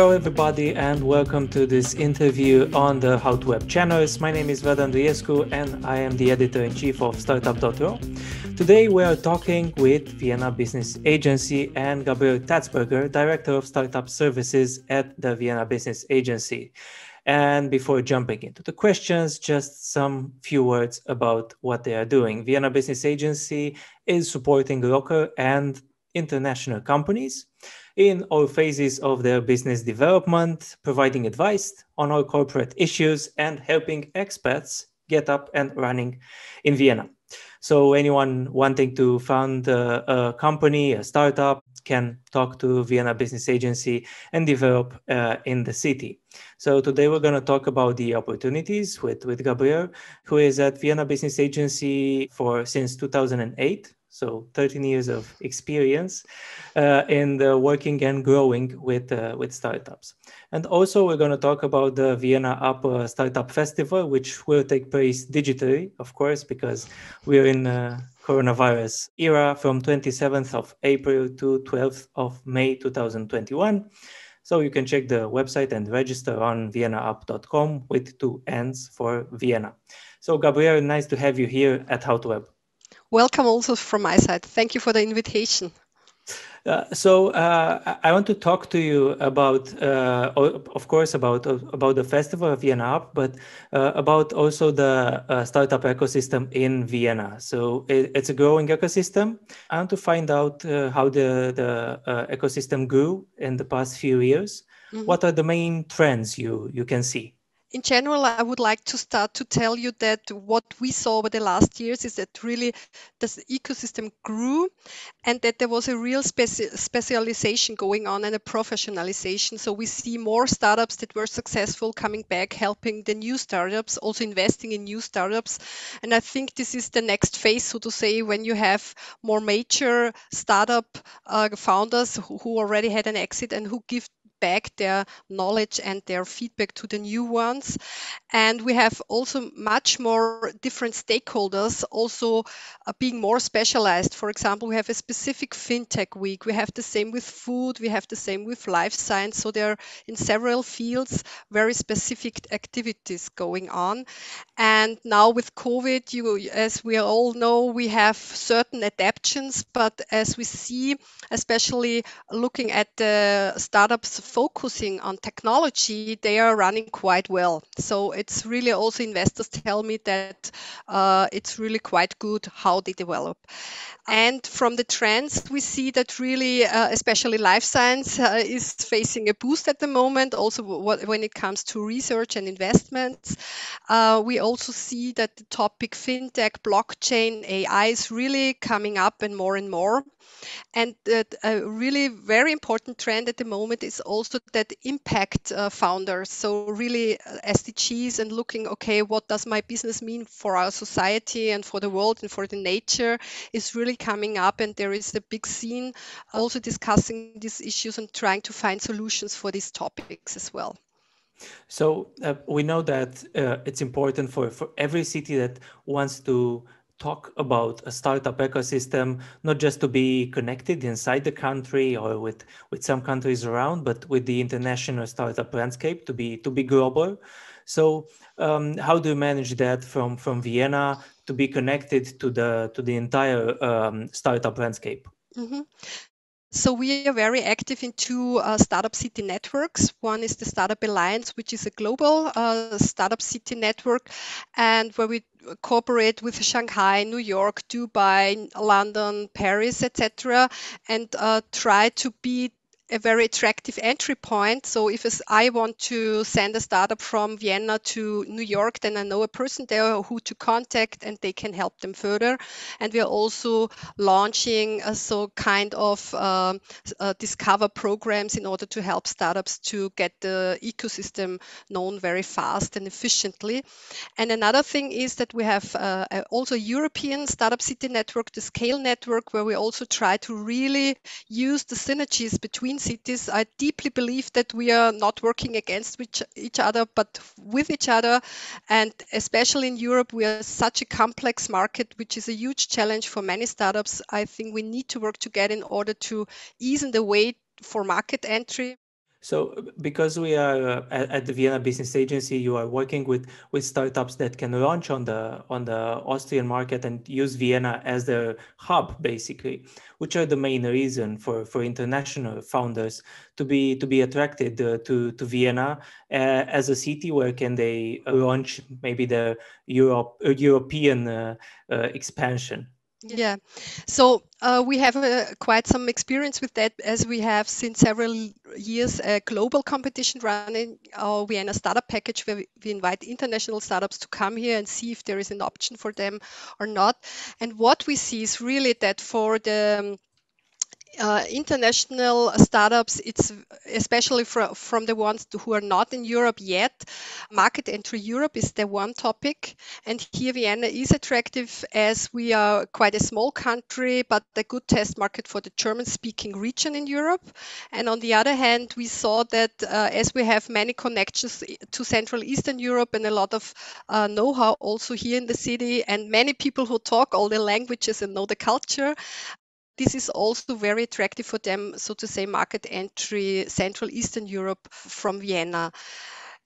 Hello everybody and welcome to this interview on the How to Web channels. My name is Vladan Duiescu and I am the editor-in-chief of Startup.ro. Today we are talking with Vienna Business Agency and Gabriel Tatzberger, Director of Startup Services at the Vienna Business Agency. And before jumping into the questions, just some few words about what they are doing. Vienna Business Agency is supporting local and international companies in all phases of their business development, providing advice on all corporate issues and helping expats get up and running in Vienna. So anyone wanting to found a company, a startup, can talk to Vienna Business Agency and develop in the city. So today we're going to talk about the opportunities with Gabriel, who is at Vienna Business Agency since 2008. So 13 years of experience in working and growing with startups. And also we're going to talk about the Vienna Up Startup Festival, which will take place digitally, of course, because we're in coronavirus era from 27th of April to 12th of May 2021. So you can check the website and register on viennaup.com with 2 N's for Vienna. So Gabriel, nice to have you here at How to Web. Welcome also from my side. Thank you for the invitation. I want to talk to you about, of course, about the festival of Vienna Up, but about also the startup ecosystem in Vienna. So it's a growing ecosystem. I want to find out how the ecosystem grew in the past few years. Mm-hmm. What are the main trends you can see? In general, I would like to start to tell you that what we saw over the last years is that really this ecosystem grew and that there was a real specialization going on and a professionalization. So we see more startups that were successful coming back, helping the new startups, also investing in new startups. And I think this is the next phase, so to say, when you have more major startup founders who already had an exit and who give back their knowledge and their feedback to the new ones. And we have also much more different stakeholders also being more specialized. For example, we have a specific fintech week. We have the same with food. We have the same with life science. So there are in several fields very specific activities going on. And now with COVID, as we all know, we have certain adaptations. But as we see, especially looking at the startups focusing on technology, they are running quite well. So it's really also investors tell me that it's really quite good how they develop. And from the trends, we see that really, especially life science is facing a boost at the moment. Also, when it comes to research and investments, we also see that the topic fintech, blockchain, AI is really coming up and more. And a really very important trend at the moment is also that impact founders. So really SDGs and looking, okay, what does my business mean for our society and for the world and for the nature is really coming up. And there is a big scene also discussing these issues and trying to find solutions for these topics as well. So we know that it's important for every city that wants to talk about a startup ecosystem, not just to be connected inside the country or with some countries around, but with the international startup landscape to be global. So how do you manage that from Vienna to be connected to the entire startup landscape? Mm-hmm. So we are very active in two startup city networks. One is the Startup Alliance, which is a global startup city network, and where we cooperate with Shanghai, New York, Dubai, London, Paris, etc., and try to be a very attractive entry point. So if I want to send a startup from Vienna to New York, then I know a person there who to contact and they can help them further. And we are also launching kind of discover programs in order to help startups to get the ecosystem known very fast and efficiently. And another thing is that we have also a European Startup City Network, the Scale Network, where we also try to really use the synergies between cities. I deeply believe that we are not working against each other, but with each other. And especially in Europe, we are such a complex market, which is a huge challenge for many startups. I think we need to work together in order to ease the way for market entry. So, because we are at the Vienna Business Agency, you are working with startups that can launch on the Austrian market and use Vienna as their hub, basically. Which are the main reason for international founders to be attracted to Vienna as a city where can they launch maybe the European expansion? Yeah. So we have quite some experience with that, as we have since several years a global competition running, our Vienna Startup Package, where we invite international startups to come here and see if there is an option for them or not. And what we see is really that for the international startups, it's especially from the ones who are not in Europe yet, market entry Europe is the one topic. And here Vienna is attractive as we are quite a small country, but a good test market for the German speaking region in Europe. And on the other hand, we saw that as we have many connections to Central Eastern Europe and a lot of know-how also here in the city, and many people who talk all the languages and know the culture, this is also very attractive for them, so to say, market entry, Central Eastern Europe from Vienna.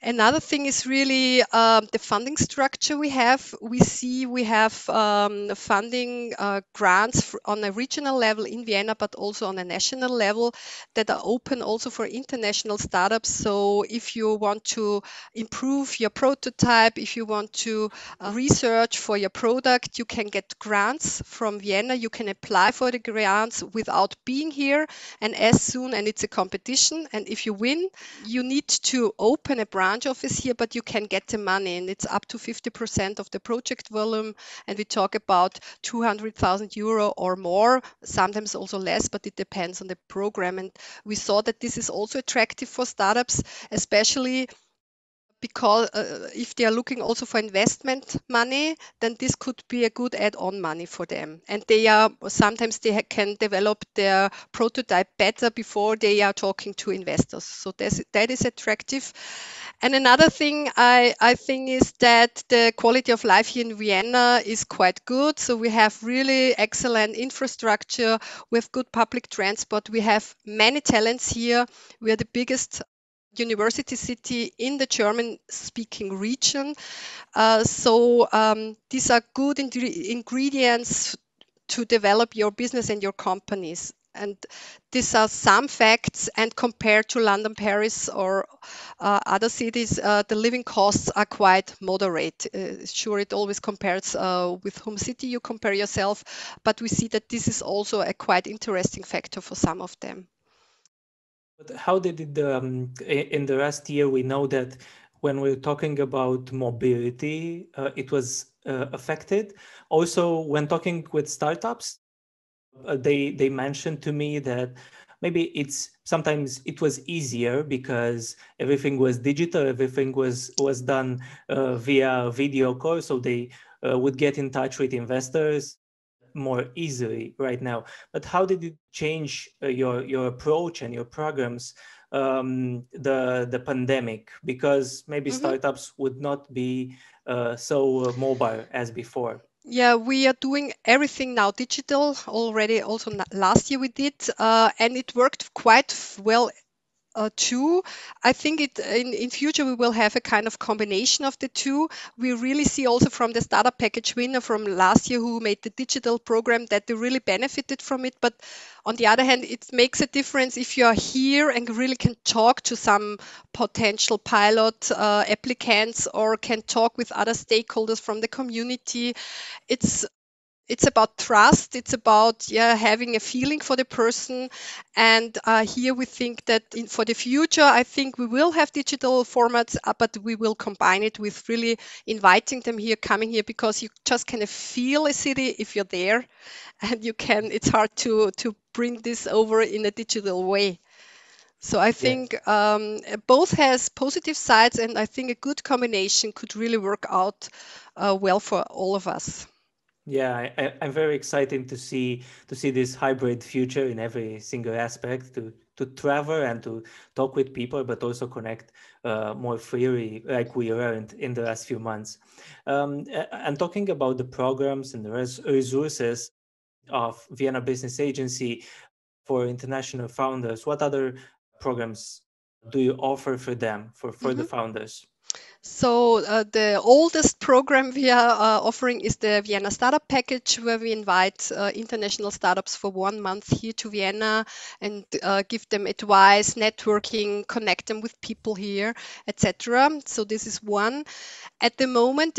Another thing is really the funding structure we have. We see we have funding grants on a regional level in Vienna, but also on a national level that are open also for international startups. So if you want to improve your prototype, if you want to research for your product, you can get grants from Vienna. You can apply for the grants without being here. And and it's a competition. And if you win, you need to open a branch office here, but you can get the money, and it's up to 50% of the project volume. And we talk about 200,000 euro or more, sometimes also less, but it depends on the program. And we saw that this is also attractive for startups, especially because if they are looking also for investment money, then this could be a good add-on money for them. And they are sometimes can develop their prototype better before they are talking to investors. So that is attractive. And another thing I think is that the quality of life here in Vienna is quite good. So we have really excellent infrastructure. We have good public transport. We have many talents here. We are the biggest university city in the German speaking region. These are good ingredients to develop your business and your companies. And these are some facts. And compared to London, Paris, or other cities, the living costs are quite moderate. Sure, it always compares with whom city you compare yourself, but we see that this is also a quite interesting factor for some of them. But how did it, in the last year, we know that when we're talking about mobility, it was affected. Also, when talking with startups, they mentioned to me that maybe it's sometimes it was easier because everything was digital, everything was done via video call, so they would get in touch with investors more easily right now. But how did it change your approach and your programs the pandemic? Because maybe startups would not be so mobile as before. Yeah, we are doing everything now digital already. Also, last year we did, and it worked quite well too. I think in future we will have a kind of combination of the two. We really see also from the startup package winner from last year who made the digital program that they really benefited from it. But on the other hand, it makes a difference if you are here and really can talk to some potential pilot applicants or can talk with other stakeholders from the community. It's it's about trust. It's about having a feeling for the person. And here we think that for the future, I think we will have digital formats, but we will combine it with really inviting them here, coming here, because you just kind of feel a city if you're there, and you can. It's hard to bring this over in a digital way. So I Yeah. think both has positive sides, and I think a good combination could really work out well for all of us. Yeah, I'm very excited to see this hybrid future in every single aspect, to travel and to talk with people, but also connect more freely, like we learned in the last few months. And talking about the programs and the resources of Vienna Business Agency for international founders, what other programs do you offer for them, for the Mhm. founders? So the oldest program we are offering is the Vienna Startup Package, where we invite international startups for 1 month here to Vienna and give them advice, networking, connect them with people here, etc. So this is one. At the moment,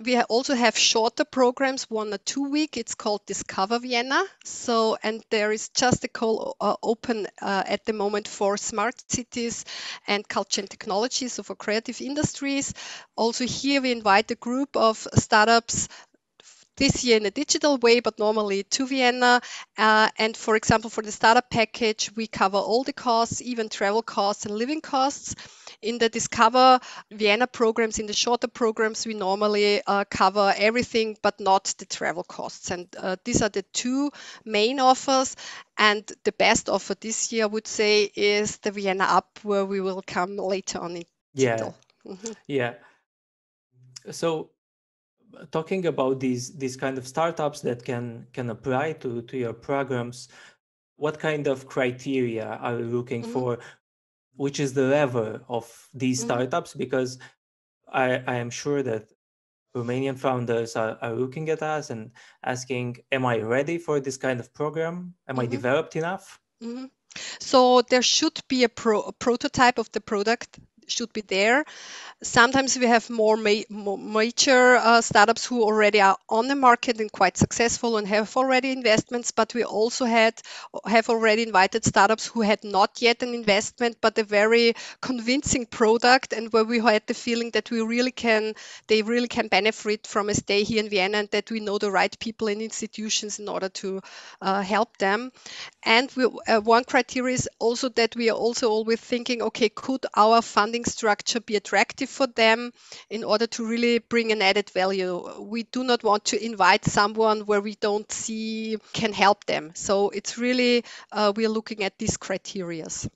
we also have shorter programs, 1 or 2 week. It's called Discover Vienna. So, and there is just a call open at the moment for smart cities and culture and technology, so for creative industries. Also here we invite a group of startups this year in a digital way, but normally to Vienna. And for example, for the startup package, we cover all the costs, even travel costs and living costs. In the Discover Vienna programs, in the shorter programs, we normally cover everything, but not the travel costs. And these are the two main offers. And the best offer this year, I would say, is the Vienna Up, where we will come later on in Yeah, detail. Mhm. yeah. So talking about these kind of startups that can apply to your programs, what kind of criteria are you looking Mhm. for? Which is the level of these Mhm. startups? Because I am sure that Romanian founders are looking at us and asking, am I ready for this kind of program? Am I Mhm. developed enough? Mhm. So there should be a prototype of the product should be there. Sometimes we have more major startups who already are on the market and quite successful and have already investments, but we also have already invited startups who had not yet an investment, but a very convincing product, and where we had the feeling that they really can benefit from a stay here in Vienna, and that we know the right people and institutions in order to help them. And one criteria is also that we are also always thinking, okay, could our funding structure be attractive for them in order to really bring an added value? We do not want to invite someone where we don't see can help them. So it's really, we are looking at these criterias.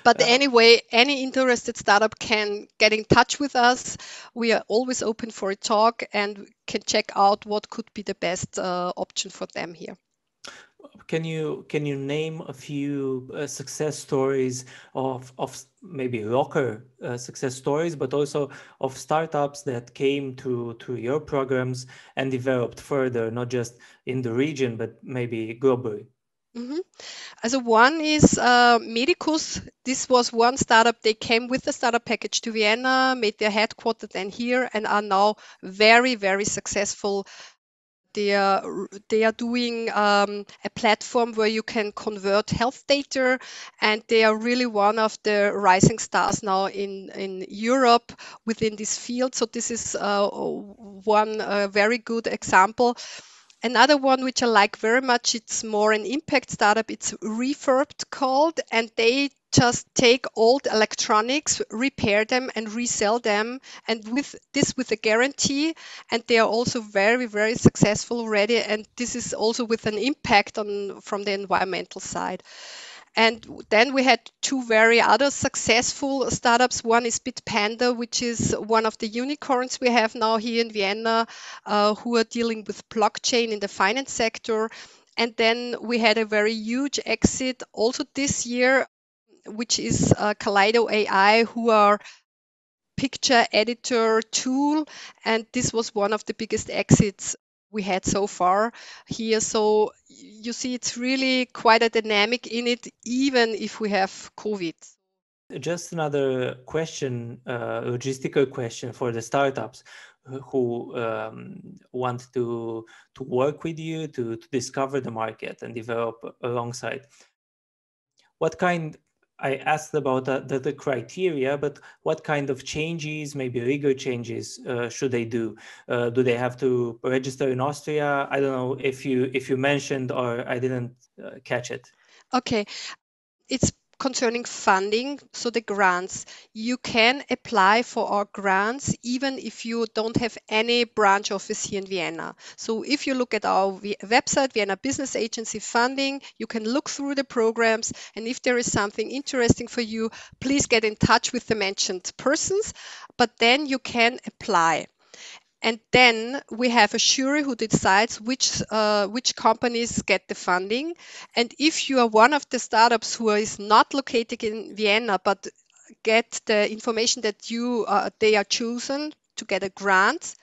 But Uh, anyway, any interested startup can get in touch with us. We are always open for a talk and can check out what could be the best option for them here. can you name a few success stories of maybe local success stories, but also of startups that came to your programs and developed further, not just in the region, but maybe globally? Mhm. Also one is Medicus. This was one startup. They came with the startup package to Vienna, made their headquarters then here, and are now very, very successful. They are doing a platform where you can convert health data, and they are really one of the rising stars now in Europe within this field. So this is one very good example. Another one which I like very much, it's more an impact startup. It's Refurbed called, and they just take old electronics, repair them, and resell them, and with a guarantee. And they are also very, very successful already. And this is also with an impact on from the environmental side. And then we had two very other successful startups. One is Bitpanda, which is one of the unicorns we have now here in Vienna, who are dealing with blockchain in the finance sector. And then we had a very huge exit also this year, which is Kaleido AI, who are picture editor tool. And this was one of the biggest exits we had so far here. So you see, it's really quite a dynamic in it, even if we have COVID. Just another question, logistical question for the startups who want to work with you to discover the market and develop alongside. What kind, I asked about the criteria, but what kind of changes, maybe legal changes, should they do? Do they have to register in Austria? I don't know if you mentioned or I didn't catch it. Okay, it's concerning funding, so the grants. You can apply for our grants even if you don't have any branch office here in Vienna. So if you look at our website, Vienna Business Agency funding, you can look through the programs, and if there is something interesting for you, please get in touch with the mentioned persons, but then you can apply. And then we have a jury who decides which companies get the funding. And if you are one of the startups who is not located in Vienna but get the information that they are chosen to get a grant,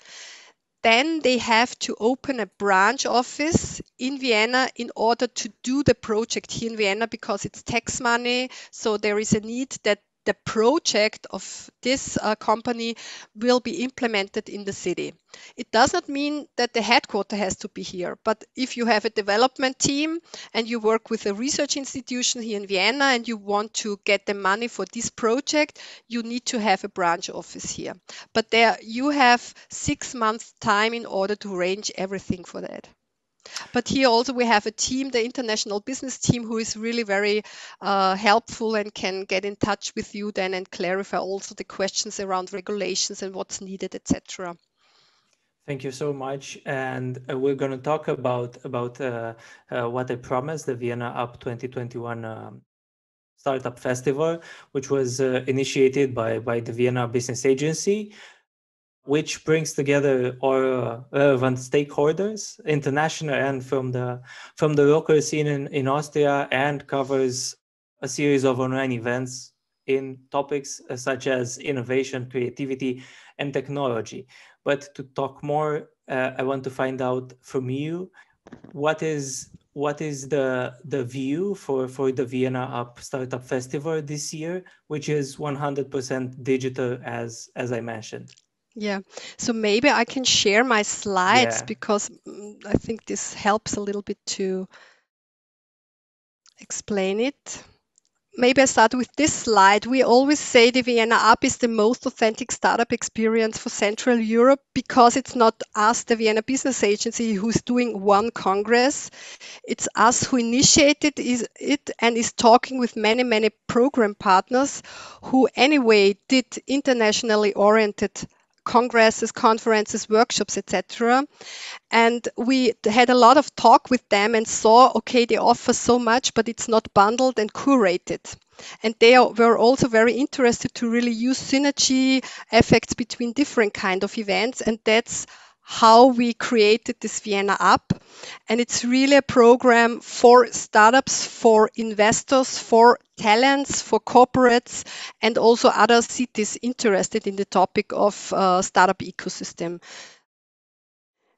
then they have to open a branch office in Vienna in order to do the project here in Vienna, because it's tax money. So there is a need that the project of this company will be implemented in the city. It does not mean that the headquarter has to be here, but if you have a development team and you work with a research institution here in Vienna and you want to get the money for this project, you need to have a branch office here. But there you have 6 months time in order to arrange everything for that. But here also we have a team, the international business team, who is really very helpful and can get in touch with you then and clarify also the questions around regulations and what's needed, etc. Thank you so much. And we're going to talk about what I promised, the Vienna Up 2021 Startup Festival, which was initiated by the Vienna Business Agency, which brings together all relevant stakeholders, international and from the local scene in Austria, and covers a series of online events in topics such as innovation, creativity, and technology. But to talk more, I want to find out from you what is the view for the Vienna Up Startup Festival this year, which is 100% digital, as I mentioned. Yeah, so maybe I can share my slides Yeah. because I think this helps a little bit to explain it. Maybe I start with this slide. We always say the Vienna Up is the most authentic startup experience for Central Europe because it's not us, the Vienna Business Agency, who's doing one congress. It's us who initiated it and is talking with many, many program partners who anyway did internationally oriented congresses, conferences, workshops, etc. And we had a lot of talk with them and saw, okay, they offer so much, but it's not bundled and curated. And they were also very interested to really use synergy effects between different kind of events. And that's how we created this Vienna Up. And it's really a program for startups, for investors, for talents, for corporates, and also other cities interested in the topic of startup ecosystem.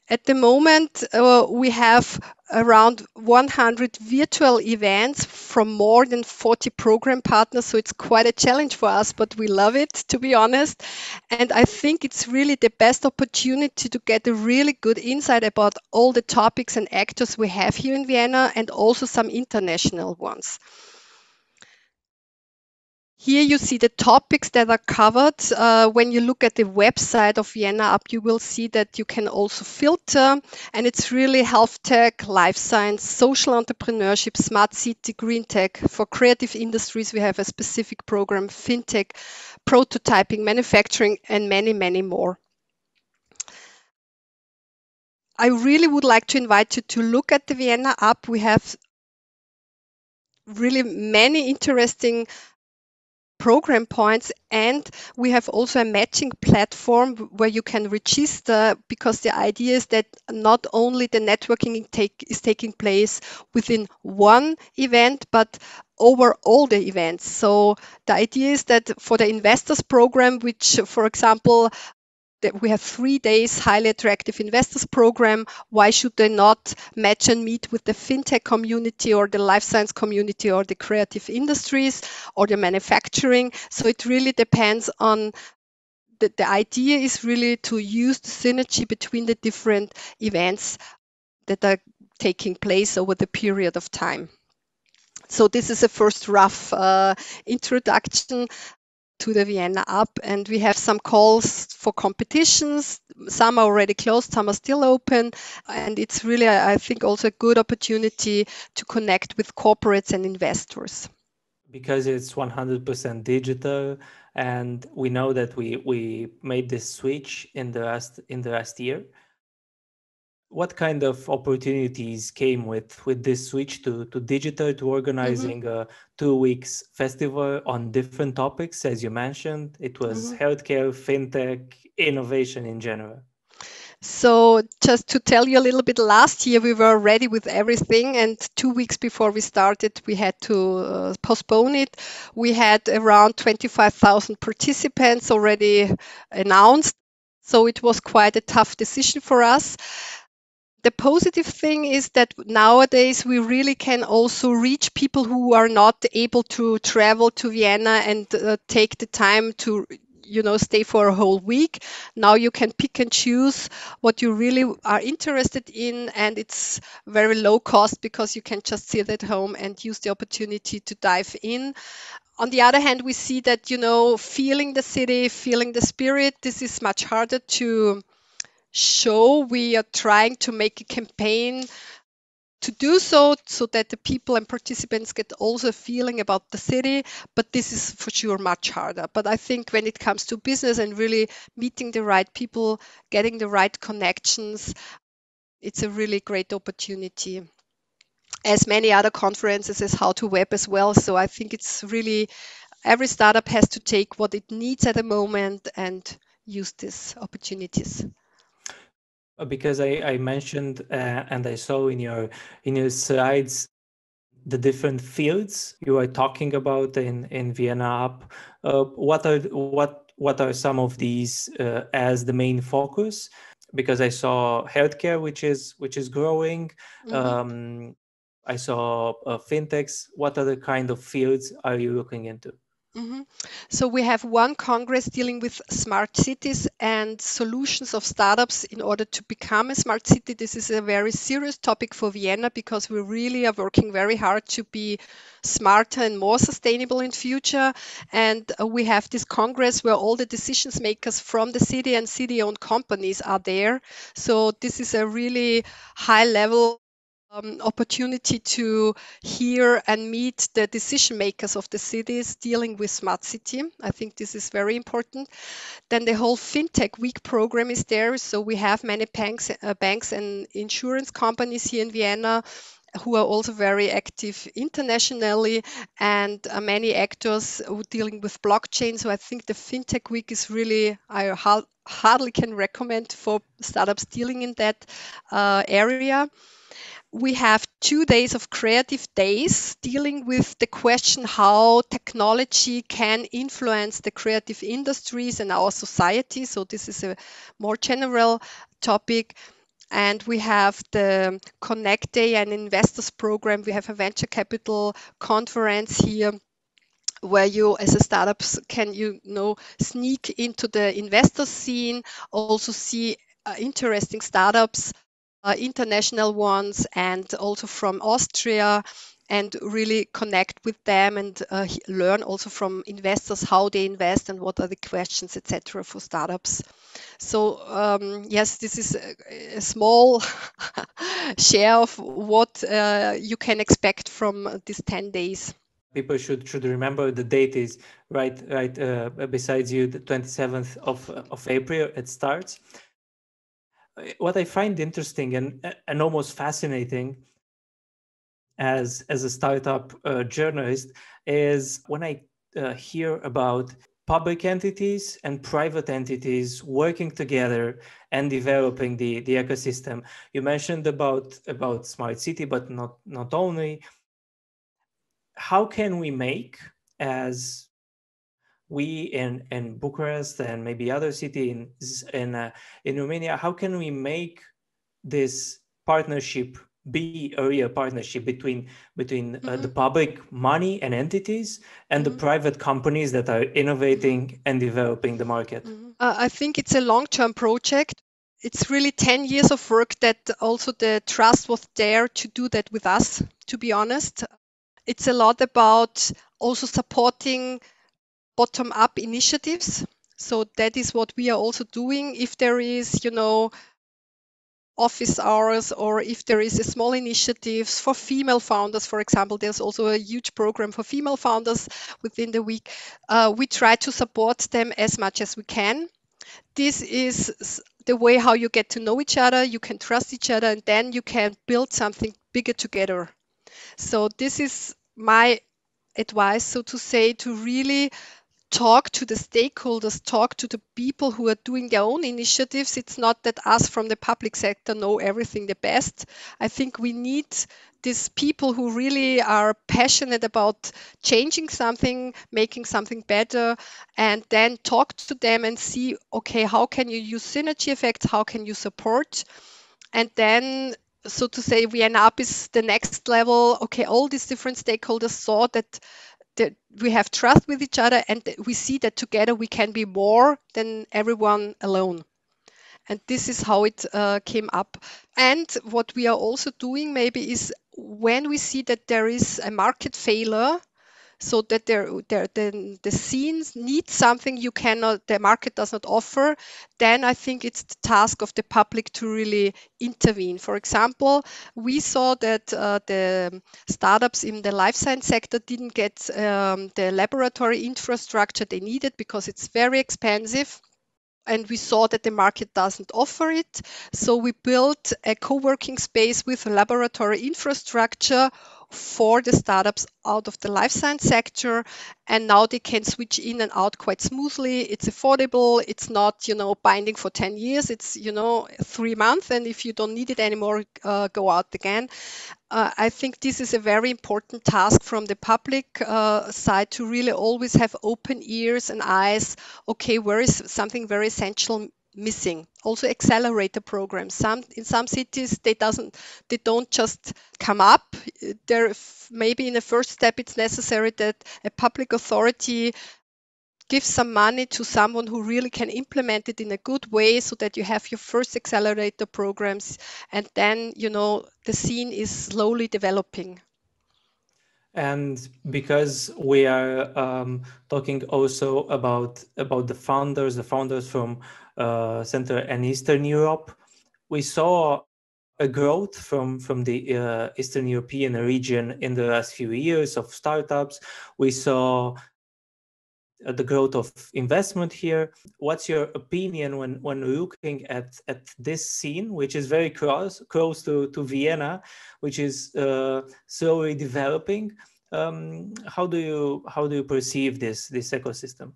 At the moment, we have around 100 virtual events from more than 40 program partners. So it's quite a challenge for us, but we love it, to be honest. And I think it's really the best opportunity to get a really good insight about all the topics and actors we have here in Vienna and also some international ones. Here you see the topics that are covered. When you look at the website of Vienna Up, you will see that you can also filter, and it's really health tech, life science, social entrepreneurship, smart city, green tech. For creative industries, we have a specific program, fintech, prototyping, manufacturing, and many, many more. I really would like to invite you to look at the Vienna Up. We have really many interesting program points, and we have also a matching platform where you can register, because the idea is that not only the networking is taking place within one event but over all the events. So the idea is that for the investors program, which for example that we have 3 days highly attractive investors program, why should they not match and meet with the fintech community or the life science community or the creative industries or the manufacturing? So it really depends on the idea is really to use the synergy between the different events that are taking place over the period of time. So this is a first rough introduction to the Vienna Up, and we have some calls for competitions. Some are already closed, some are still open, and it's really, I think, also a good opportunity to connect with corporates and investors. Because it's 100% digital, and we know that we made this switch in the last year. What kind of opportunities came with this switch to digital, to organizing a 2 weeks festival on different topics? As you mentioned, it was healthcare, fintech, innovation in general. So just to tell you a little bit, last year we were ready with everything, and 2 weeks before we started, we had to postpone it. We had around 25,000 participants already announced, so it was quite a tough decision for us. The positive thing is that nowadays we really can also reach people who are not able to travel to Vienna and take the time to stay for a whole week. Now you can pick and choose what you really are interested in, and it's very low cost because you can just sit at home and use the opportunity to dive in. On the other hand, we see that feeling the city, feeling the spirit, this is much harder to show. We are trying to make a campaign to do so that the people and participants get also a feeling about the city, but this is for sure much harder. But I think when it comes to business and really meeting the right people, getting the right connections, it's a really great opportunity, as many other conferences as How to Web as well. So I think it's really, every startup has to take what it needs at the moment and use these opportunities. Because I mentioned and I saw in your slides the different fields you are talking about in Vienna app. What are some of these as the main focus? Because I saw healthcare, which is growing. I saw fintechs. What other kind of fields are you looking into? So we have one congress dealing with smart cities and solutions of startups in order to become a smart city. This is a very serious topic for Vienna because we really are working very hard to be smarter and more sustainable in future. And we have this congress where all the decisions makers from the city and city-owned companies are there. So this is a really high level opportunity to hear and meet the decision makers of the cities dealing with smart city. I think this is very important. Then the whole FinTech Week program is there. So we have many banks and insurance companies here in Vienna who are also very active internationally, and many actors dealing with blockchain. So I think the FinTech Week is really, I hardly can recommend for startups dealing in that area. We have 2 days of creative days dealing with the question how technology can influence the creative industries and our society. So this is a more general topic. And we have the Connect Day and Investors Program. We have a venture capital conference here where you as a startups can sneak into the investor scene, also see interesting startups, international ones, and also from Austria, and really connect with them and learn also from investors how they invest and what are the questions, etc., for startups. So yes, this is a small share of what you can expect from these 10 days. People should remember the date is right besides you, the 27th of April it starts. What I find interesting and almost fascinating as a startup journalist is when I hear about public entities and private entities working together and developing the ecosystem. You mentioned about smart city, but not only. How can we make, as we in Bucharest and maybe other city in Romania, how can we make this partnership be a real partnership between the public money and entities and the private companies that are innovating and developing the market? I think it's a long-term project. It's really 10 years of work that also the trust was there to do that with us, to be honest. It's a lot about also supporting bottom-up initiatives. So that is what we are also doing. If there is, office hours, or if there is a small initiatives for female founders, for example, there's also a huge program for female founders within the week. We try to support them as much as we can. This is the way how you get to know each other, you can trust each other, and then you can build something bigger together. So this is my advice, so to say, to really talk to the stakeholders, talk to the people who are doing their own initiatives. It's not that us from the public sector know everything the best. I think we need these people who really are passionate about changing something, making something better, and then talk to them and see, okay, how can you use synergy effects? How can you support? And then, so to say, Vienna Up is the next level. Okay, all these different stakeholders saw that we have trust with each other, and we see that together we can be more than everyone alone. And this is how it came up. And what we are also doing maybe is when we see that there is a market failure, so that the scenes need something the market does not offer, then I think it's the task of the public to really intervene. For example, we saw that the startups in the life science sector didn't get the laboratory infrastructure they needed because it's very expensive. And we saw that the market doesn't offer it. So we built a co-working space with a laboratory infrastructure for the startups out of the life science sector. And now they can switch in and out quite smoothly. It's affordable. It's not, binding for 10 years. It's, 3 months. And if you don't need it anymore, go out again. I think this is a very important task from the public side to really always have open ears and eyes. Okay, where is something very essential missing? Also, accelerator programs. In some cities they don't just come up. Maybe in the first step it's necessary that a public authority give some money to someone who really can implement it in a good way so that you have your first accelerator programs, and then the scene is slowly developing. And because we are talking also about the founders from Central and Eastern Europe, we saw a growth from the Eastern European region in the last few years of startups. We saw the growth of investment here. What's your opinion when looking at this scene, which is very close to Vienna, which is slowly developing? How do you perceive this ecosystem?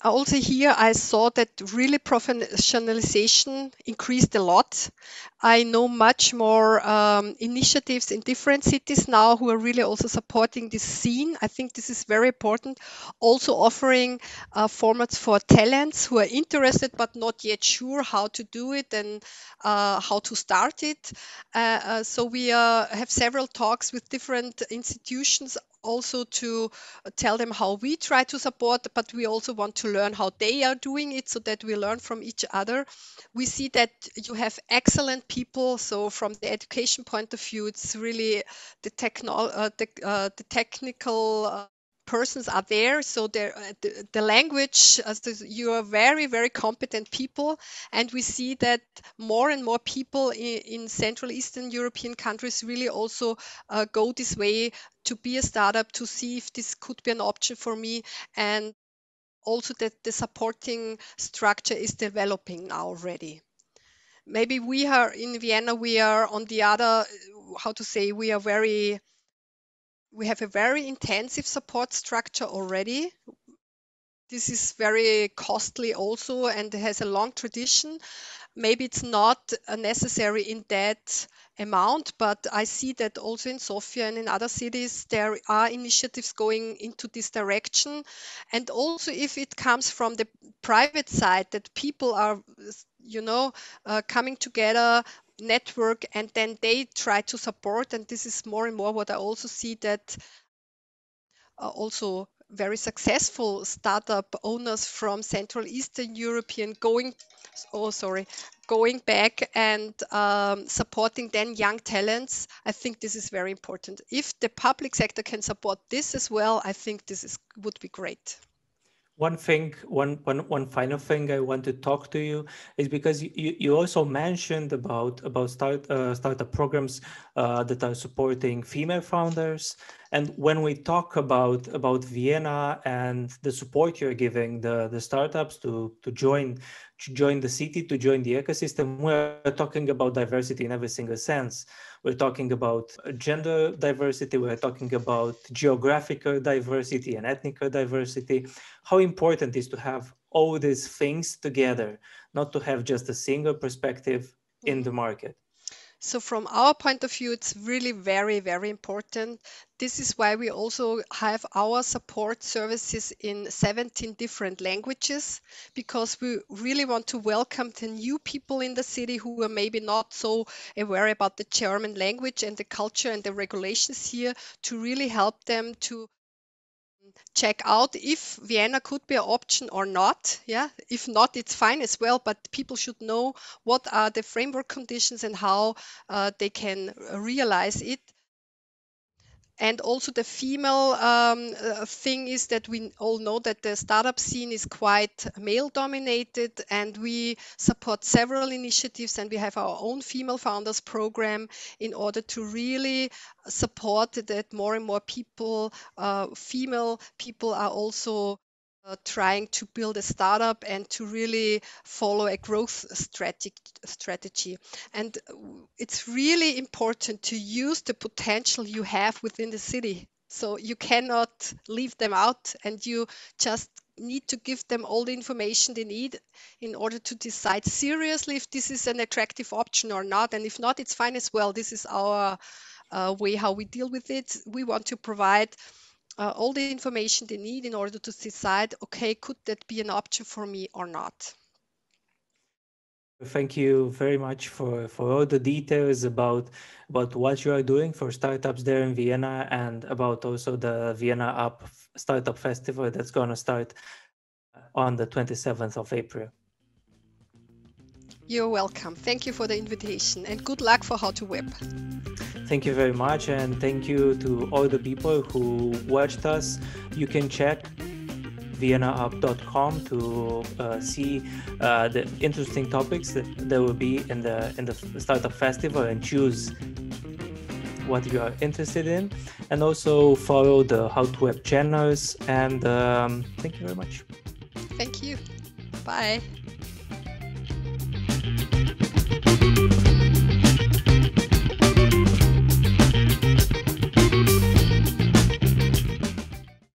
Also here, I saw that really professionalization increased a lot. I know much more initiatives in different cities now who are really also supporting this scene. I think this is very important. Also offering formats for talents who are interested but not yet sure how to do it and how to start it. So we have several talks with different institutions also to tell them how we try to support, but we also want to learn how they are doing it so that we learn from each other. We see that you have excellent people. So from the education point of view, it's really the technical persons are there. So the language, you are very, very competent people. And we see that more and more people in Central Eastern European countries really also go this way to be a startup, to see if this could be an option for me. And also that the supporting structure is developing now already. Maybe we are in Vienna, we are on the other, how to say, we have a very intensive support structure already. This is very costly also and has a long tradition. Maybe it's not necessary in that amount, but I see that also in Sofia and in other cities, there are initiatives going into this direction. And also if it comes from the private side, that people are, coming together, network, and then they try to support. And this is more and more what I also see, that also very successful startup owners from Central Eastern European going back and supporting then young talents. I think this is very important. If the public sector can support this as well, I think would be great. One final thing I want to talk to you is because you also mentioned about startup programs that are supporting female founders, And when we talk about Vienna and the support you're giving the startups to join the city, to join the ecosystem, we're talking about diversity in every single sense. We're talking about gender diversity, we're talking about geographical diversity and ethnic diversity. How important it is to have all these things together, not to have just a single perspective in the market. So from our point of view, it's really very, very important. This is why we also have our support services in 17 different languages, because we really want to welcome the new people in the city who are maybe not so aware about the German language and the culture and the regulations here, to really help them to check out if Vienna could be an option or not. Yeah, if not, it's fine as well. But people should know what are the framework conditions and how they can realize it. And also the female thing is that we all know that the startup scene is quite male dominated, and we support several initiatives, and we have our own female founders program in order to really support that more and more people, female people, are also trying to build a startup and to really follow a growth strategy. And it's really important to use the potential you have within the city. So you cannot leave them out, and you just need to give them all the information they need in order to decide seriously if this is an attractive option or not. And if not, it's fine as well. This is our way how we deal with it. We want to provide all the information they need in order to decide, okay, could that be an option for me or not? Thank you very much for all the details about what you are doing for startups there in Vienna, and about also the Vienna Up Startup Festival that's going to start on the 27th of April. You're welcome. Thank you for the invitation, and good luck for How to Web. Thank you very much, and thank you to all the people who watched us. You can check viennaup.com to see the interesting topics that there will be in the Startup Festival, and choose what you are interested in, and also follow the How to Web channels. And thank you very much. Thank you. Bye.